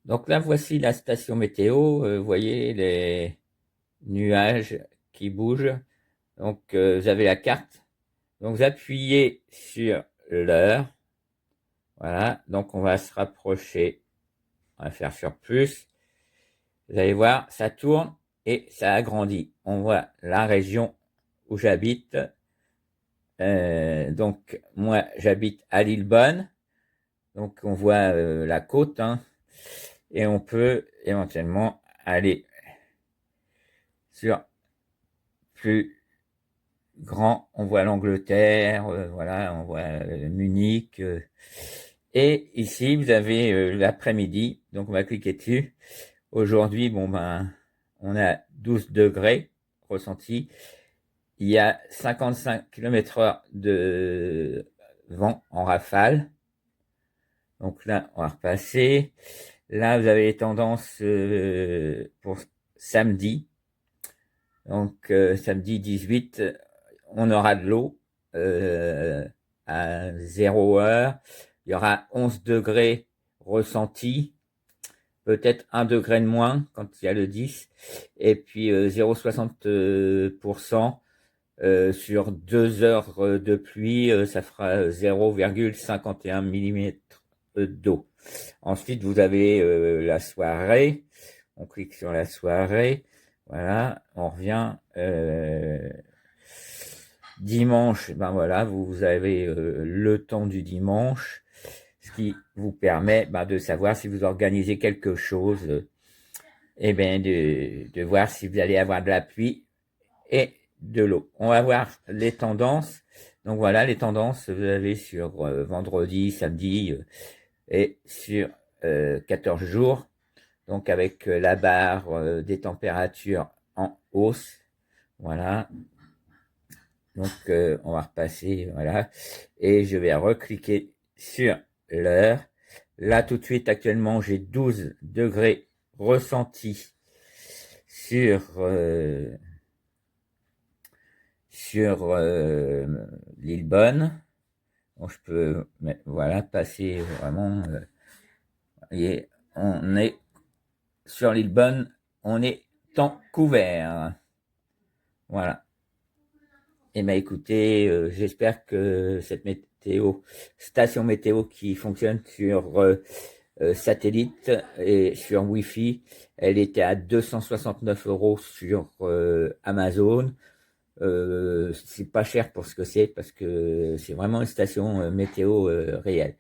Donc là, voici la station météo. Vous voyez les nuages qui bougent. Donc, vous avez la carte. Donc, vous appuyez sur l'heure. Voilà. Donc, on va se rapprocher. On va faire sur plus. Vous allez voir, ça tourne et ça agrandit. On voit la région où j'habite. Donc, moi, j'habite à Lillebonne. Donc, on voit la côte, hein, et on peut éventuellement aller sur plus grand. On voit l'Angleterre, voilà, on voit Munich. Et ici, vous avez l'après-midi. Donc, on va cliquer dessus. Aujourd'hui, bon ben, on a 12 degrés ressenti. Il y a 55 km/h de vent en rafale. Donc là, on va repasser. Là, vous avez les tendances pour samedi. Donc, samedi 18, on aura de l'eau à 0 heure. Il y aura 11 degrés ressentis, peut-être 1 degré de moins quand il y a le 10. Et puis 0,60% sur 2 heures de pluie, ça fera 0,51 millimètres d'eau. Ensuite, vous avez la soirée. On clique sur la soirée. Voilà, on revient dimanche. Ben voilà, vous avez le temps du dimanche, ce qui vous permet de savoir si vous organisez quelque chose, et bien de voir si vous allez avoir de la pluie et de l'eau. On va voir les tendances. Donc voilà, les tendances, vous avez sur vendredi, samedi et sur 14 jours. Donc avec la barre des températures en hausse. Voilà. Donc on va repasser, voilà. Et je vais recliquer sur l'heure. Là tout de suite, actuellement, j'ai 12 degrés ressentis sur Lillebonne. Donc je peux, voilà, passer vraiment. Et on est sur Lillebonne, on est temps couvert. Voilà. Eh bien, écoutez, j'espère que cette station météo qui fonctionne sur satellite et sur Wi-Fi, elle était à 269 € sur Amazon. C'est pas cher pour ce que c'est parce que c'est vraiment une station météo réelle.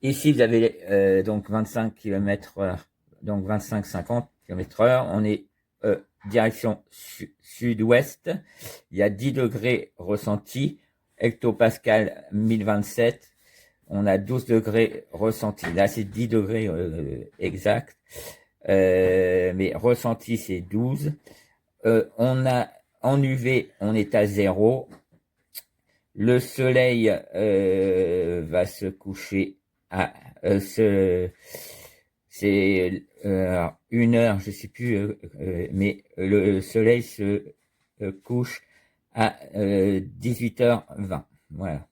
Ici, vous avez donc 25 km/h, donc 25-50 km/h. On est direction sud-ouest. Il y a 10 degrés ressentis, hectopascal 1027. On a 12 degrés ressentis. Là, c'est 10 degrés exact. Mais ressenti, c'est 12. On a en UV, on est à 0. Le soleil va se coucher à c'est 1 heure, je sais plus, mais le soleil se couche à 18h20. Voilà.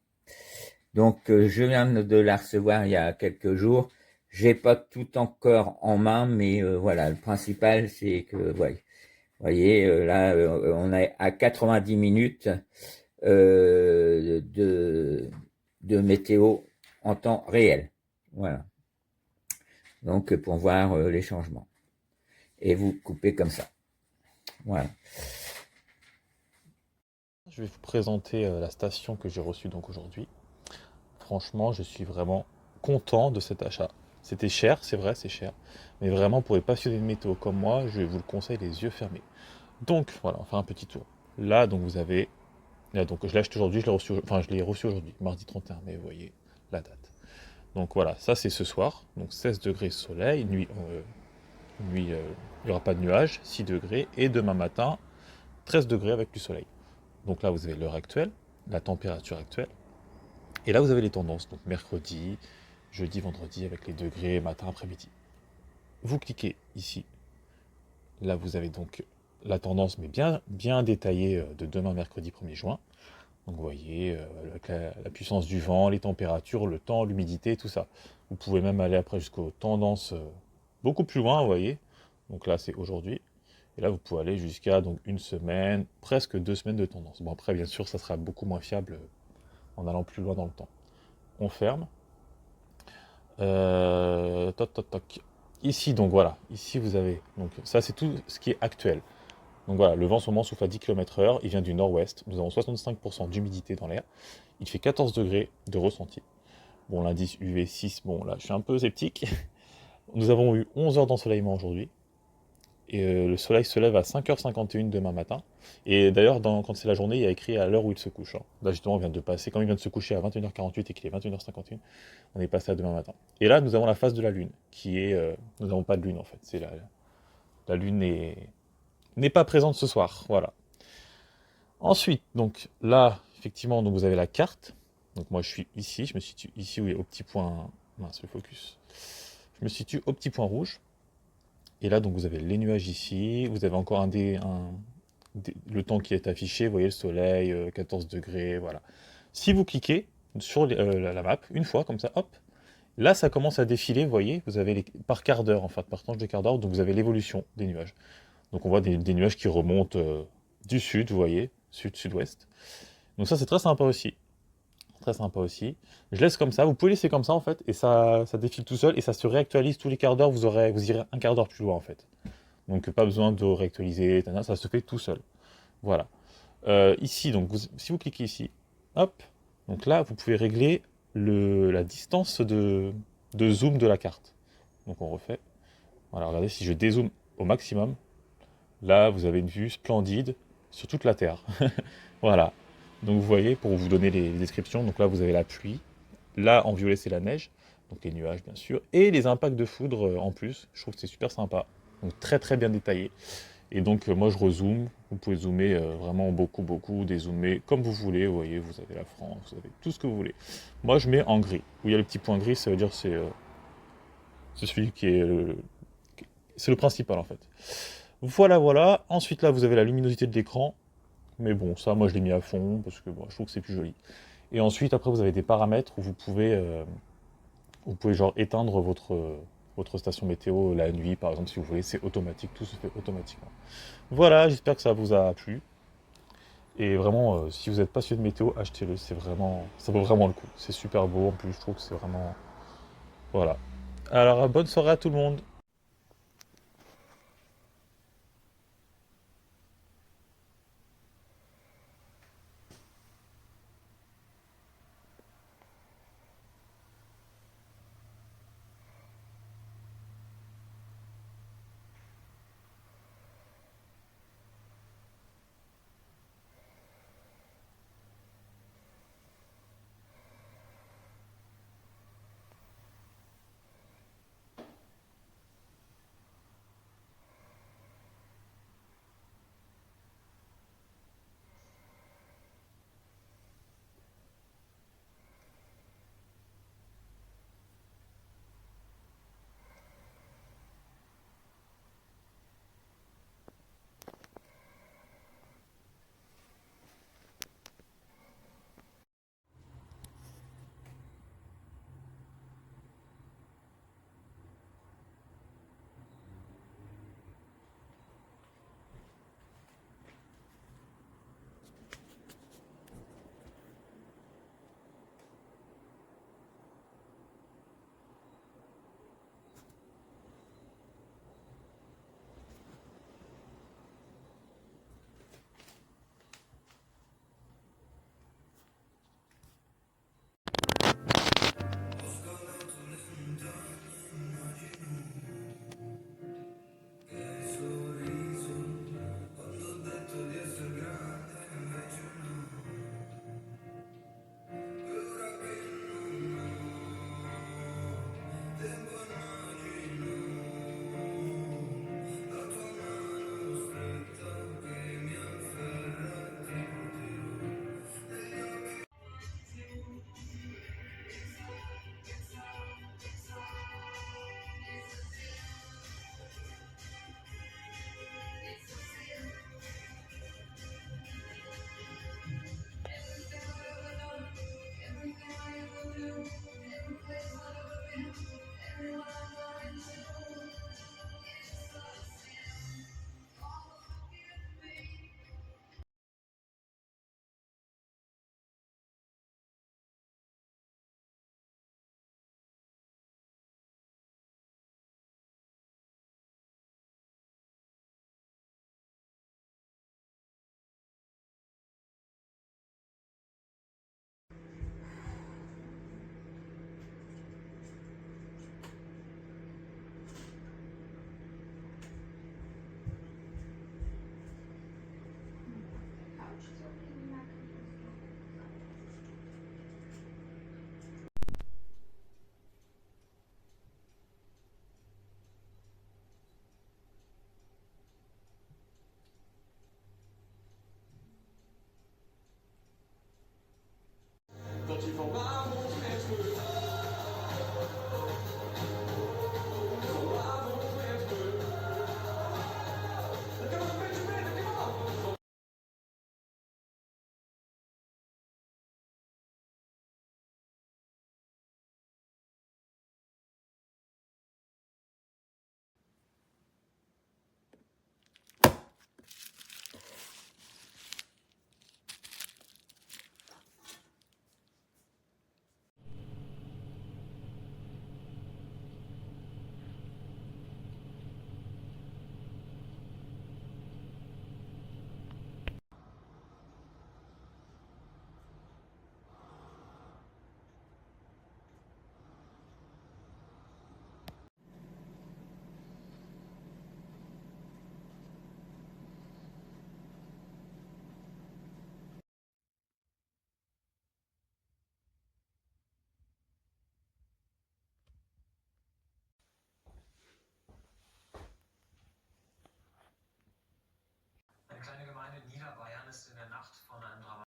Donc je viens de la recevoir il y a quelques jours. J'ai pas tout encore en main, mais voilà, le principal c'est que, ouais, voyez, là on est à 90 minutes de météo en temps réel. Voilà. Donc pour voir les changements. Et vous coupez comme ça. Voilà. Je vais vous présenter la station que j'ai reçue donc aujourd'hui. Franchement, je suis vraiment content de cet achat. C'était cher, c'est vrai, c'est cher. Mais vraiment, pour les passionnés de météo comme moi, je vous le conseille les yeux fermés. Donc, voilà, on va faire un petit tour. Là, donc vous avez... Là, donc je l'ai acheté aujourd'hui, je l'ai reçu aujourd'hui, mardi 31 mai, vous voyez la date. Donc voilà, ça c'est ce soir. Donc 16 degrés soleil, nuit il n'y aura pas de nuages, 6 degrés. Et demain matin, 13 degrés avec du soleil. Donc là, vous avez l'heure actuelle, la température actuelle. Et là, vous avez les tendances. Donc mercredi, jeudi, vendredi, avec les degrés, matin, après-midi. Vous cliquez ici. Là, vous avez donc la tendance, mais bien, bien détaillée de demain, mercredi 1er juin. Donc vous voyez la puissance du vent, les températures, le temps, l'humidité, tout ça. Vous pouvez même aller après jusqu'aux tendances beaucoup plus loin, vous voyez. Donc là, c'est aujourd'hui. Et là, vous pouvez aller jusqu'à donc une semaine, presque 2 semaines de tendance. Bon, après, bien sûr, ça sera beaucoup moins fiable en allant plus loin dans le temps. On ferme. Toc, toc, toc. Ici, donc voilà. Ici, vous avez. Donc, ça, c'est tout ce qui est actuel. Donc voilà, le vent en ce moment souffle à 10 km/h. Il vient du nord-ouest. Nous avons 65% d'humidité dans l'air. Il fait 14 degrés de ressenti. Bon, l'indice UV 6, bon, là, je suis un peu sceptique. Nous avons eu 11 heures d'ensoleillement aujourd'hui. Et le soleil se lève à 5h51 demain matin. Et d'ailleurs, quand c'est la journée, il y a écrit à l'heure où il se couche, hein. Là, justement, on vient de passer, quand il vient de se coucher à 21h48 et qu'il est 21h51, on est passé à demain matin. Et là, nous avons la phase de la Lune, qui est... nous n'avons pas de Lune, en fait. La Lune n'est pas présente ce soir, voilà. Ensuite, donc là, effectivement, donc vous avez la carte. Donc moi, je suis ici, je me situe ici où il est au petit point... Mince, le focus. Je me situe au petit point rouge. Et là, donc, vous avez les nuages ici. Vous avez encore le temps qui est affiché. Vous voyez le soleil, 14 degrés, voilà. Si vous cliquez sur la map, une fois, comme ça, hop, là, ça commence à défiler, vous voyez. Vous avez par quart d'heure, en fait, par tranche de quart d'heure. Donc, vous avez l'évolution des nuages. Donc, on voit des nuages qui remontent du sud, vous voyez, sud-sud-ouest. Donc, ça, c'est très sympa aussi. Très sympa aussi. Je laisse comme ça. Vous pouvez laisser comme ça, en fait, et ça défile tout seul, et ça se réactualise tous les quarts d'heure. Vous irez un quart d'heure plus loin, en fait. Donc pas besoin de réactualiser, ça se fait tout seul. Voilà. Ici, donc si vous cliquez ici, hop, donc là vous pouvez régler la distance de zoom de la carte. Donc on refait. Voilà, regardez, si je dézoome au maximum, là vous avez une vue splendide sur toute la Terre. Voilà. Donc vous voyez, pour vous donner les descriptions, donc là vous avez la pluie, là en violet c'est la neige, donc les nuages bien sûr, et les impacts de foudre en plus. Je trouve que c'est super sympa. Donc très très bien détaillé. Et donc moi je rezoome, vous pouvez zoomer vraiment beaucoup beaucoup, dézoomer comme vous voulez, vous voyez, vous avez la France, vous avez tout ce que vous voulez. Moi je mets en gris, où il y a le petit point gris, ça veut dire que c'est celui qui est c'est le principal en fait. Voilà voilà, ensuite là vous avez la luminosité de l'écran, mais bon ça moi je l'ai mis à fond, parce que bon, je trouve que c'est plus joli. Et ensuite après vous avez des paramètres où vous pouvez genre éteindre votre station météo la nuit par exemple si vous voulez, c'est automatique, tout se fait automatiquement. Voilà, j'espère que ça vous a plu. Et vraiment, si vous êtes passionné de météo, achetez-le, c'est vraiment, ça vaut vraiment le coup. C'est super beau, en plus je trouve que c'est vraiment... Voilà. Alors, bonne soirée à tout le monde.